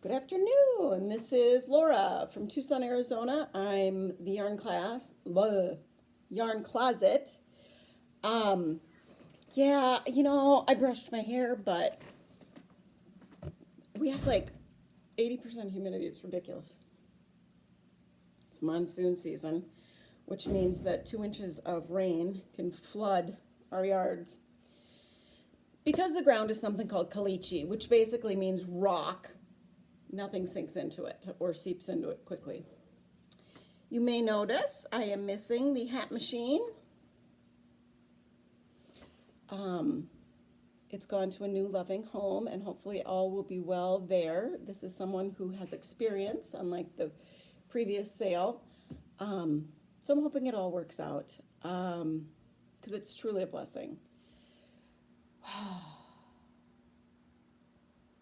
Good afternoon. This is Laura from Tucson, Arizona. I'm the Yarn Closet. Um, yeah, I brushed my hair, but we have like 80% humidity. It's ridiculous. It's monsoon season, which means that 2 inches of rain can flood our yards. Because the ground is something called caliche, which basically means rock, nothing sinks into it or seeps into it quickly. You may notice I am missing the hat machine. It's gone to a new loving home, and hopefully all will be well there. This is someone who has experience, unlike the previous sale. So I'm hoping it all works out, because it's truly a blessing.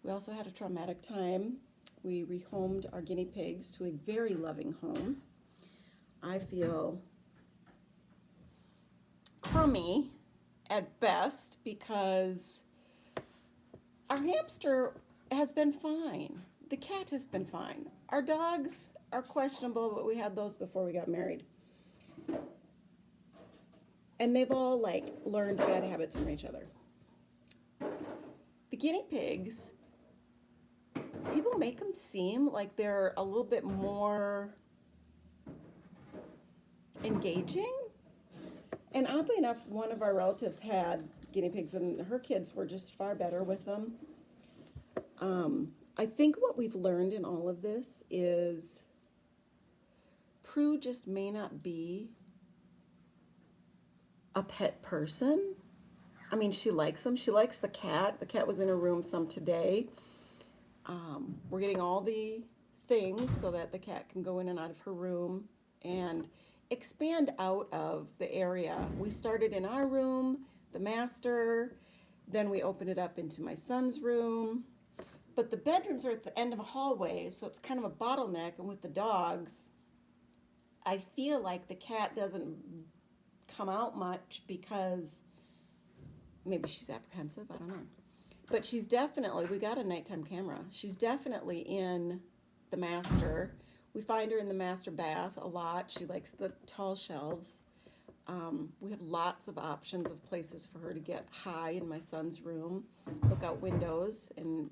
We also had a traumatic time. We rehomed our guinea pigs to a very loving home. I feel crummy at best because our hamster has been fine. The cat has been fine. Our dogs are questionable, but we had those before we got married. And they've all learned bad habits from each other. The guinea pigs, people make them seem like they're a little bit more engaging. And oddly enough, one of our relatives had guinea pigs, and her kids were just far better with them. I think what we've learned in all of this is Prue just may not be a pet person. I mean, she likes them. She likes the cat. The cat was in her room some today. We're getting all the things so that the cat can go in and out of her room and expand out of the area. We started in our room, the master, then we opened it up into my son's room. But the bedrooms are at the end of a hallway, so it's kind of a bottleneck. And with the dogs, I feel like the cat doesn't come out much because maybe she's apprehensive, I don't know. But she's definitely, we got a nighttime camera. She's definitely in the master. We find her in the master bath a lot. She likes the tall shelves. We have lots of options of places for her to get high in my son's room, look out windows, and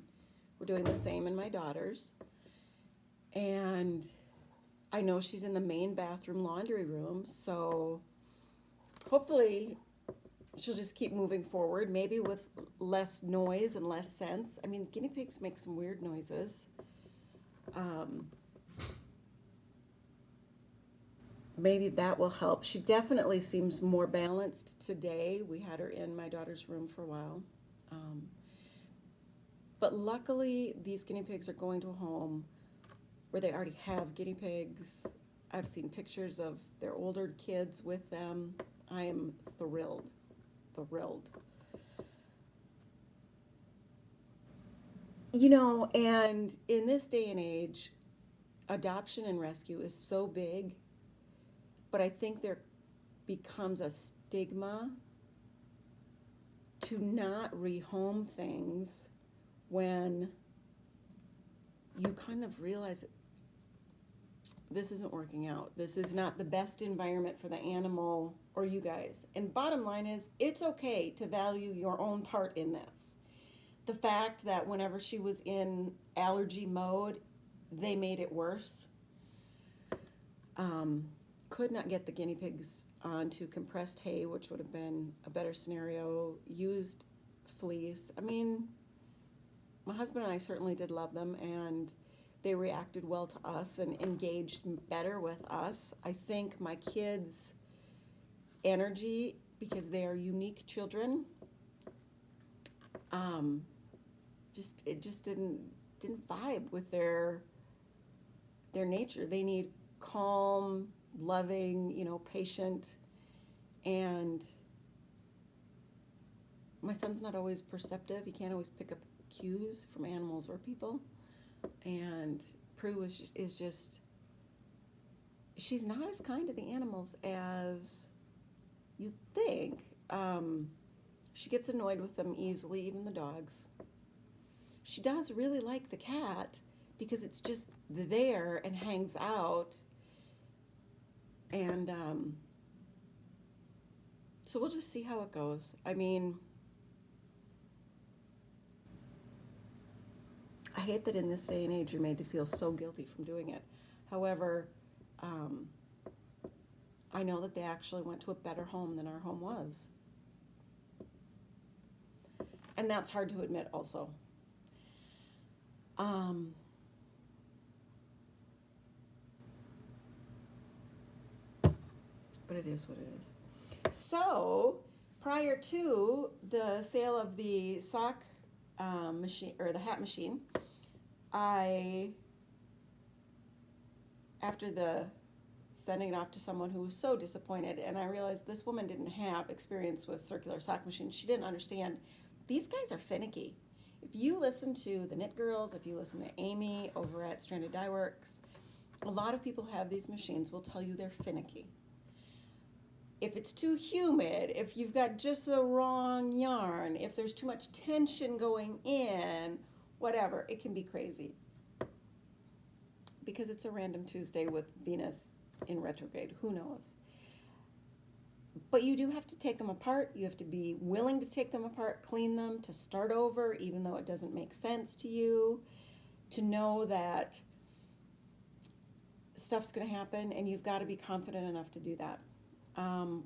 we're doing the same in my daughter's. And I know she's in the main bathroom laundry room, so hopefully she'll just keep moving forward, maybe with less noise and less sense. I mean, guinea pigs make some weird noises. Maybe that will help. She definitely seems more balanced today. We had her in my daughter's room for a while. But luckily, these guinea pigs are going to a home where they already have guinea pigs. I've seen pictures of their older kids with them. I am thrilled. And in this day and age, adoption and rescue is so big, but I think there becomes a stigma to not rehome things when you kind of realize this isn't working out. This is not the best environment for the animal or you guys. And bottom line is, it's okay to value your own part in this. The fact that whenever she was in allergy mode, they made it worse. Could not get the guinea pigs onto compressed hay, which would have been a better scenario. Used fleece. I mean, my husband and I certainly did love them, and they reacted well to us and engaged better with us. I think my kids' energy, because they are unique children, it just didn't vibe with their nature. They need calm, loving, patient, and my son's not always perceptive. He can't always pick up cues from animals or people. And Prue is just she's not as kind to the animals as you'd think. She gets annoyed with them easily, even the dogs. She does really like the cat, because it's just there and hangs out. And so we'll just see how it goes. I mean, I hate that in this day and age you're made to feel so guilty from doing it. However, I know that they actually went to a better home than our home was. And that's hard to admit also. But it is what it is. So, prior to the sale of the sock machine, or the hat machine, after the sending it off to someone who was so disappointed, and I realized this woman didn't have experience with circular sock machines. She didn't understand. These guys are finicky. If you listen to the Knit Girls, if you listen to Amy over at Stranded Dye Works, a lot of people have these machines will tell you they're finicky. If it's too humid, if you've got just the wrong yarn, if there's too much tension going in, whatever, it can be crazy. Because it's a random Tuesday with Venus in retrograde, who knows? But you do have to take them apart. You have to be willing to take them apart, clean them, to start over, even though it doesn't make sense to you, to know that stuff's going to happen, and you've got to be confident enough to do that.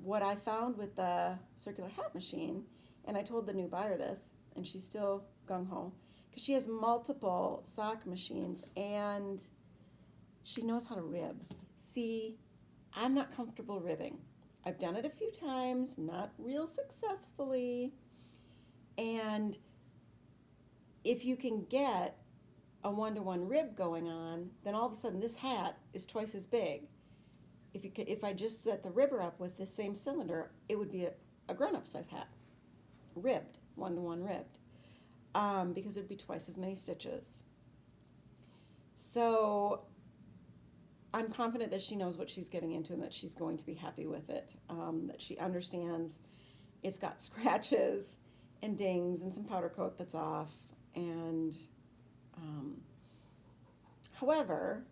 What I found with the circular hat machine, and I told the new buyer this, and she's still gung-ho, because she has multiple sock machines, and she knows how to rib. See, I'm not comfortable ribbing. I've done it a few times, not real successfully, and if you can get a one-to-one rib going on, then all of a sudden this hat is twice as big. If I just set the ribber up with this same cylinder, it would be a grown-up size hat, ribbed, one-to-one ribbed, because it'd be twice as many stitches. So I'm confident that she knows what she's getting into and that she's going to be happy with it, that she understands it's got scratches and dings and some powder coat that's off. And however,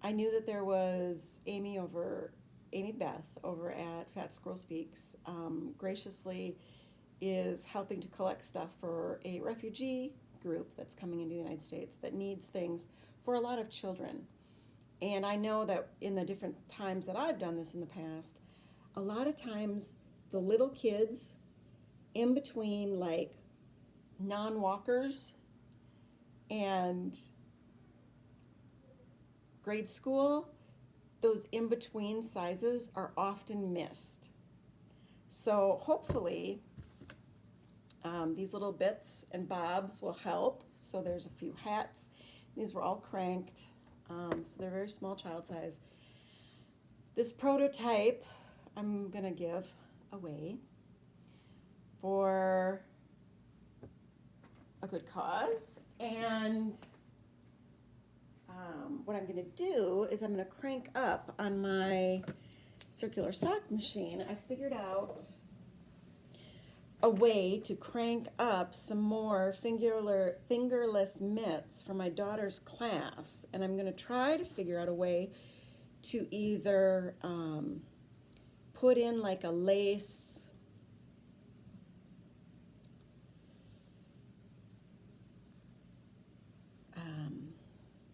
I knew that there was Amy Beth over at Fat Squirrel Speaks graciously is helping to collect stuff for a refugee group that's coming into the United States that needs things for a lot of children. And I know that in the different times that I've done this in the past, a lot of times the little kids in between like non-walkers and grade school, those in-between sizes are often missed. So hopefully these little bits and bobs will help. So there's a few hats. These were all cranked, so they're very small child size. This prototype I'm gonna give away for a good cause, and what I'm going to do is I'm going to crank up on my circular sock machine. I figured out a way to crank up some more fingerless mitts for my daughter's class, and I'm going to try to figure out a way to either put in like a lace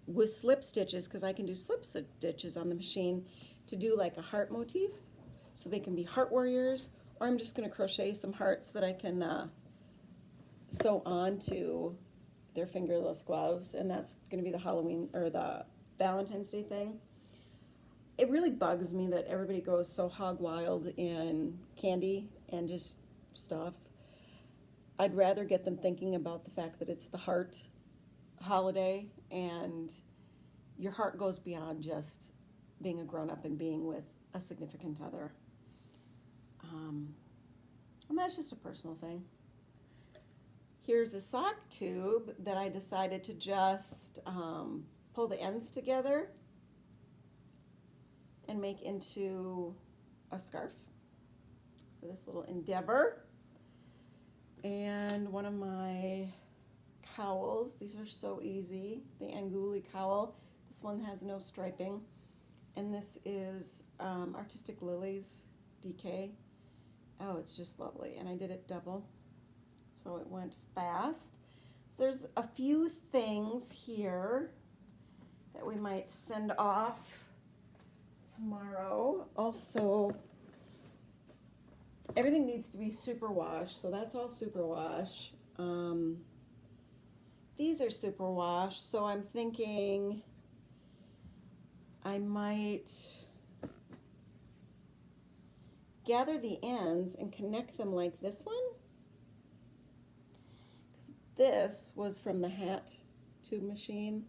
with slip stitches, because I can do slip stitches on the machine, to do like a heart motif, so they can be heart warriors, or I'm just going to crochet some hearts that I can sew onto their fingerless gloves, and that's going to be the Halloween or the Valentine's Day thing. It really bugs me that everybody goes so hog wild in candy and just stuff. I'd rather get them thinking about the fact that it's the heart holiday, and your heart goes beyond just being a grown-up and being with a significant other. And that's just a personal thing. Here's a sock tube that I decided to just pull the ends together and make into a scarf for this little endeavor. And one of my cowls. These are so easy. The Anguli cowl. This one has no striping. And this is Artistic Lilies DK. Oh, it's just lovely. And I did it double, so it went fast. So there's a few things here that we might send off tomorrow. Also, everything needs to be superwash, so that's all superwash. These are superwash, so I'm thinking I might gather the ends and connect them like this one. This was from the hat tube machine,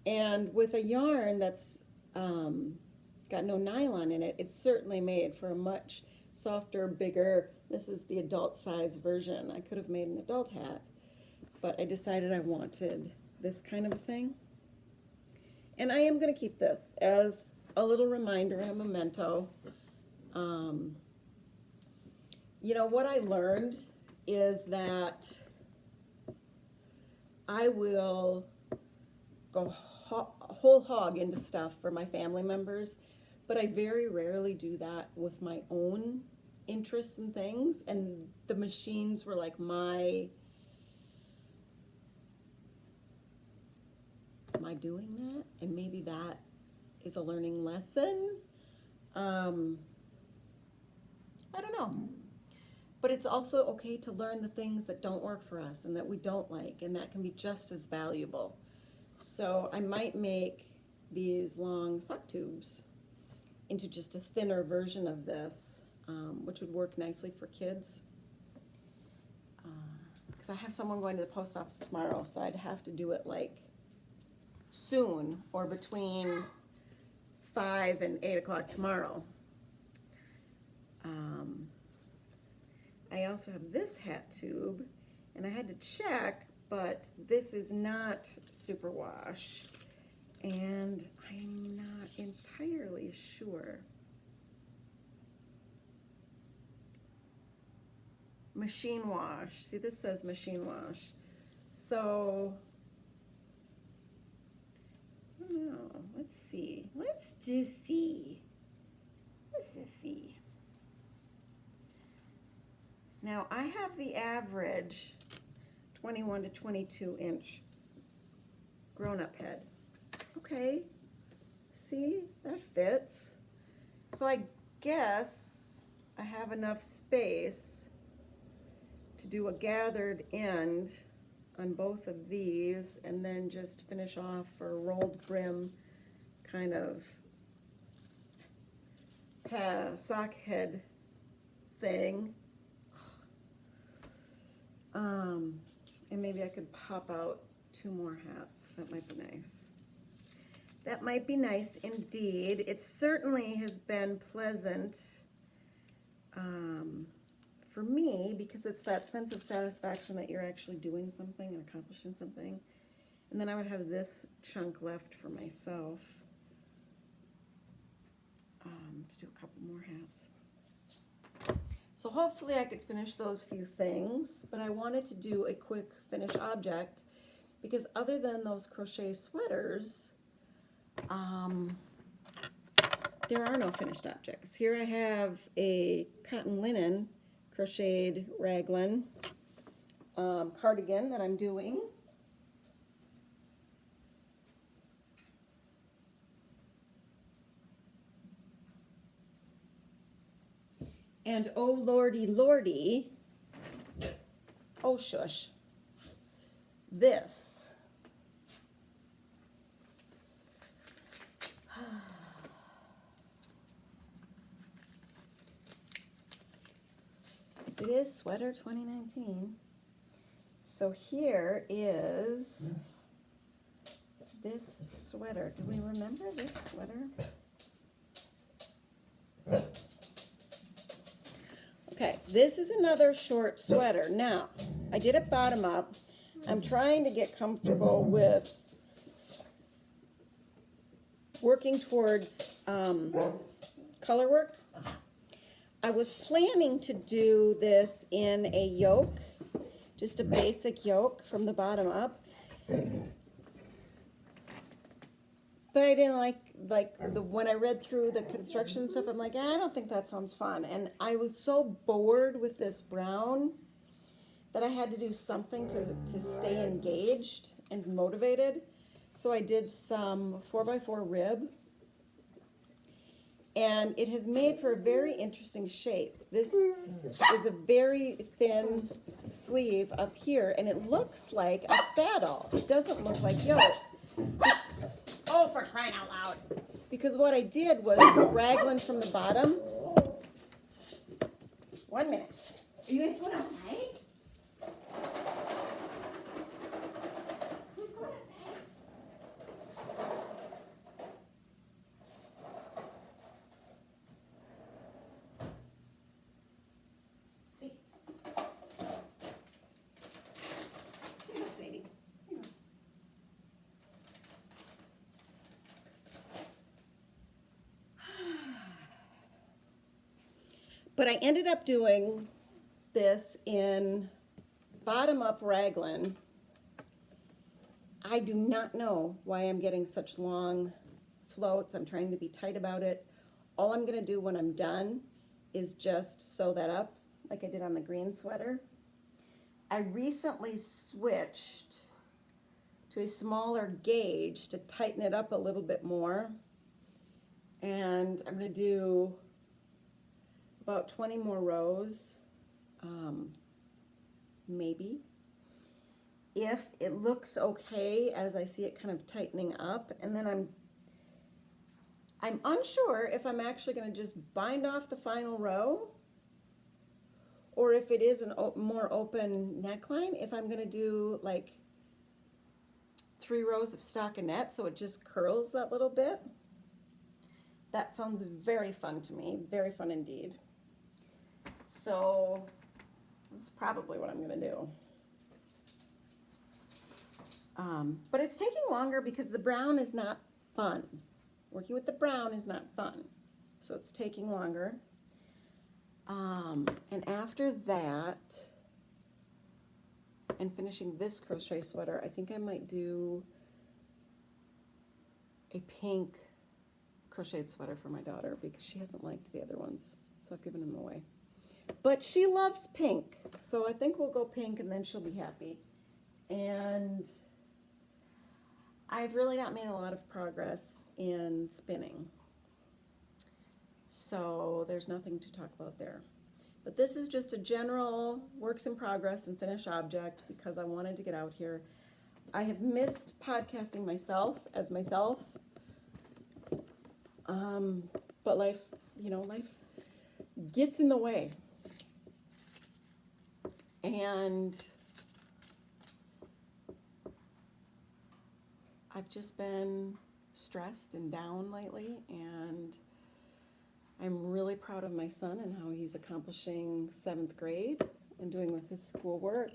and with a yarn that's got no nylon in it, it's certainly made for a much softer, bigger. This is the adult size version. I could have made an adult hat, but I decided I wanted this kind of a thing. And I am going to keep this as a little reminder and a memento. You know, what I learned is that I will go whole hog into stuff for my family members, but I very rarely do that with my own interests and things. And the machines were like my doing that, and maybe that is a learning lesson. I don't know. But it's also okay to learn the things that don't work for us and that we don't like, and that can be just as valuable. So I might make these long sock tubes into just a thinner version of this, which would work nicely for kids. Because I have someone going to the post office tomorrow, so I'd have to do it like soon or between 5 and 8 o'clock tomorrow. I also have this hat tube, and I had to check, but this is not superwash, and I'm not entirely sure. Machine wash. See, this says machine wash. So, I don't know. Let's see. Let's just see. Let's just see. Now, I have the average 21 to 22 inch grown-up head. Okay, see, that fits. So I guess I have enough space to do a gathered end on both of these and then just finish off for a rolled brim kind of sock head thing. And maybe I could pop out 2 more hats. That might be nice. That might be nice indeed. It certainly has been pleasant for me, because it's that sense of satisfaction that you're actually doing something and accomplishing something. And then I would have this chunk left for myself to do a couple more hats. So hopefully I could finish those few things, but I wanted to do a quick finish object because other than those crochet sweaters, there are no finished objects. Here I have a cotton linen crocheted raglan cardigan that I'm doing. And oh lordy lordy, oh shush, this. It is Sweater 2019. So here is this sweater. Do we remember this sweater? Okay, this is another short sweater. Now, I did it bottom up. I'm trying to get comfortable with working towards color work. I was planning to do this in a yoke, just a basic yoke from the bottom up. But I didn't like when I read through the construction stuff, I'm like, I don't think that sounds fun. And I was so bored with this brown that I had to do something to stay engaged and motivated. So I did some 4x4 rib, and it has made for a very interesting shape. This is a very thin sleeve up here, and it looks like a saddle. It doesn't look like yoke. Oh, for crying out loud. Because what I did was raglan from the bottom. 1 minute. Are you guys going outside? Who's going outside? See? Here you go, Sadie. Here you go. But I ended up doing this in bottom-up raglan. I do not know why I'm getting such long floats. I'm trying to be tight about it. All I'm gonna do when I'm done is just sew that up like I did on the green sweater. I recently switched to a smaller gauge to tighten it up a little bit more. And I'm gonna do about 20 more rows, maybe. If it looks okay as I see it kind of tightening up, and then I'm unsure if I'm actually going to just bind off the final row, or if it is a more open neckline, if I'm going to do like 3 rows of stockinette so it just curls that little bit. That sounds very fun to me, very fun indeed. So that's probably what I'm going to do. But it's taking longer because the brown is not fun. Working with the brown is not fun. So it's taking longer. And after that, and finishing this crochet sweater, I think I might do a pink crocheted sweater for my daughter because she hasn't liked the other ones. So I've given them away. But she loves pink. So I think we'll go pink and then she'll be happy. And I've really not made a lot of progress in spinning. So there's nothing to talk about there. But this is just a general works in progress and finished object because I wanted to get out here. I have missed podcasting myself. But life, life gets in the way. And I've just been stressed and down lately, and I'm really proud of my son and how he's accomplishing 7th grade and doing with his schoolwork.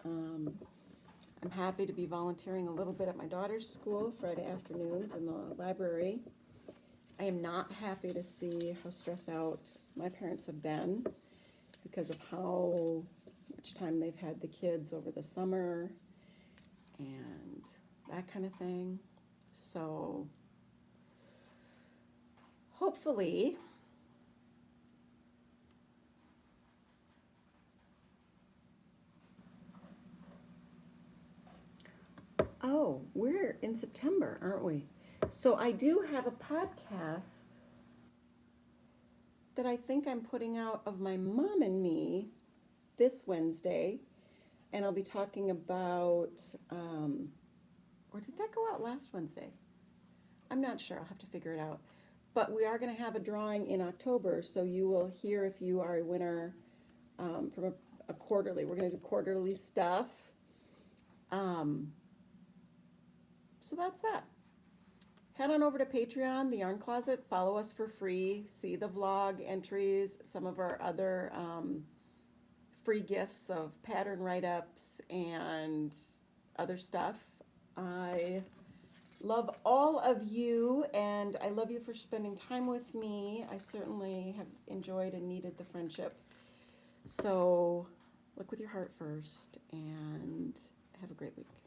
I'm happy to be volunteering a little bit at my daughter's school Friday afternoons in the library. I am not happy to see how stressed out my parents have been because of how much time they've had the kids over the summer and that kind of thing. So hopefully we're in September, aren't we? So I do have a podcast that I think I'm putting out of my mom and me this Wednesday, and I'll be talking about, or did that go out last Wednesday? I'm not sure, I'll have to figure it out. But we are going to have a drawing in October, so you will hear if you are a winner from a quarterly. We're going to do quarterly stuff. So that's that. Head on over to Patreon, The Yarn Closet. Follow us for free. See the vlog entries, some of our other free gifts of pattern write-ups and other stuff. I love all of you, and I love you for spending time with me. I certainly have enjoyed and needed the friendship. So look with your heart first, and have a great week.